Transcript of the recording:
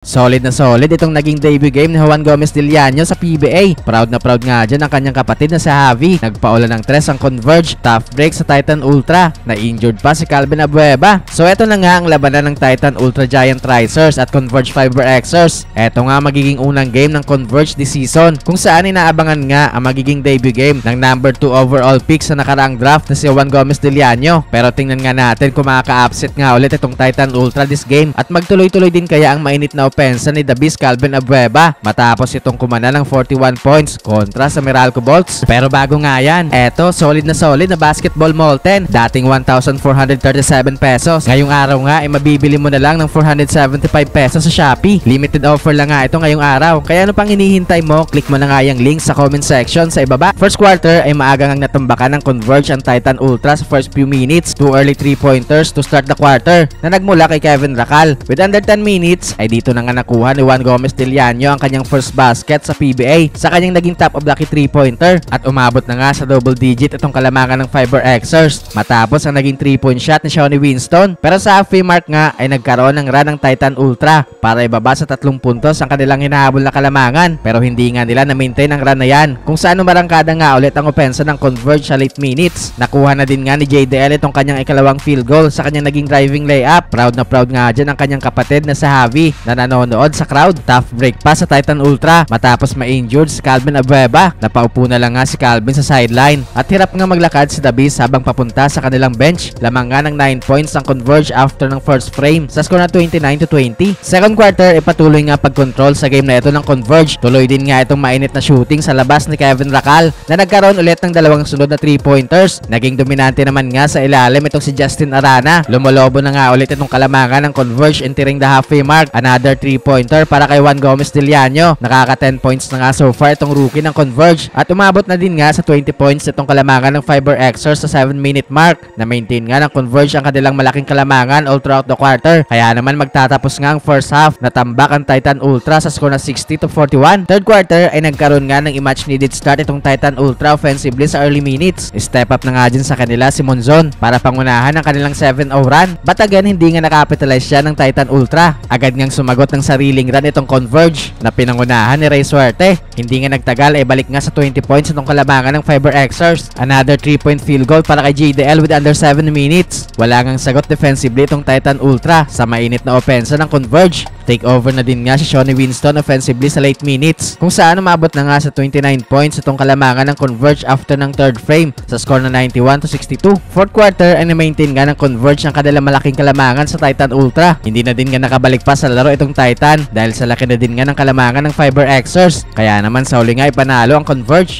Solid na solid itong naging debut game ni Juan Gomez Diliano sa PBA. Proud na proud nga dyan ang kanyang kapatid na si Javi. Nagpaula ng 3 ang Converge, tough break sa Titan Ultra. Na-injured pa si Calvin Abueva. So eto na nga ang labanan ng Titan Ultra Giant Tricers at Converge Fiber Xers. Eto nga magiging unang game ng Converge this season, kung saan inaabangan nga ang magiging debut game ng number 2 overall pick sa nakaraang draft na si Juan Gomez Diliano. Pero tingnan nga natin kung makaka-upset nga ulit itong Titan Ultra this game at magtuloy-tuloy din kaya ang mainit na opensa ni The Beast Calvin Abueva matapos itong kumana ng 41 points kontra sa Meralco Bolts. Pero bago nga yan, eto solid na basketball Molten. Dating 1,437 pesos. Ngayong araw nga ay mabibili mo na lang ng 475 pesos sa Shopee. Limited offer lang nga ito ngayong araw. Kaya ano pang hinihintay mo? Click mo na nga yung link sa comment section sa ibaba. First quarter ay maagang ang natambakan ng Converge ang Titan Ultra sa first few minutes. 2 early 3-pointers to start the quarter na nagmula kay Kevin Racal. With under 10 minutes ay dito na nga nakuha ni Juan Gomez Diliano ang kanyang first basket sa PBA sa kanyang naging top of the key 3-pointer at umabot na nga sa double digit itong kalamangan ng Fiber Xers matapos ang naging 3-point shot ni Shawnee Winston. Pero sa halfway mark nga ay nagkaroon ng run ng Titan Ultra para ibaba sa 3 puntos ang kanilang hinahabol na kalamangan, pero hindi nga nila na-maintain ang run na yan, kung saan umarangkada nga ulit ang opensa ng Converge sa late minutes. Nakuha na din nga ni JDL itong kanyang ikalawang field goal sa kanyang naging driving layup. Proud na proud nga dyan ang kanyang kapatid na si Javi na nanonood sa crowd. Tough break pa sa Titan Ultra matapos ma-injured si Calvin Abueva. Napaupo na lang nga si Calvin sa sideline at hirap nga maglakad si The Beast habang papunta sa kanilang bench. Lamang nga ng 9 points ang Converge after ng first frame sa score na 29-20. Second quarter ay patuloy nga pag-control sa game na ito ng Converge. Tuloy din nga itong mainit na shooting sa labas ni Kevin Racal na nagkaroon ulit ng dalawang sunod na 3-pointers. Naging dominante naman nga sa ilalim itong si Justin Arana. Lumolobo na nga ulit itong kalamangan ng Converge entering the halfway mark. Another 3-pointer para kay Juan Gomez Diliano. Nakaka 10 points na nga so far itong rookie ng Converge at umabot na din nga sa 20 points itong kalamangan ng Fiber Xers sa 7-minute mark. Na-maintain nga ng Converge ang kanilang malaking kalamangan all throughout the quarter. Kaya naman magtatapos nga ang first half. Natambak ang Titan Ultra sa score na 60-41. Third quarter ay nagkaroon nga ng i-match needed start itong Titan Ultra offensively sa early minutes. Step up na nga dyan sa kanila si Monzon para pangunahan ang kanilang 7-0 run. But again, hindi nga nakapitalize siya ng Titan Ultra. Agad ngang sumagot ng sariling run itong Converge na pinangunahan ni Ray Suerte. Hindi nga nagtagal ay balik nga sa 20 points itong kalamangan ng Fiber Xers. Another 3-point field goal para kay JDL with under 7 minutes. Wala ngang sagot defensively itong Titan Ultra sa mainit na opensa ng Converge. Take over na din nga si Shawnee Winston offensively sa late minutes, kung saan umabot na nga sa 29 points itong kalamangan ng Converge after ng third frame sa score na 91-62. Fourth quarter ay na-maintain nga ng Converge ang kanilang malaking kalamangan sa Titan Ultra. Hindi na din nga nakabalik pa sa laro itong Titan dahil sa laki na din nga ng kalamangan ng Fiber Xers. Kaya naman sa huli nga ipanalo ang Converge.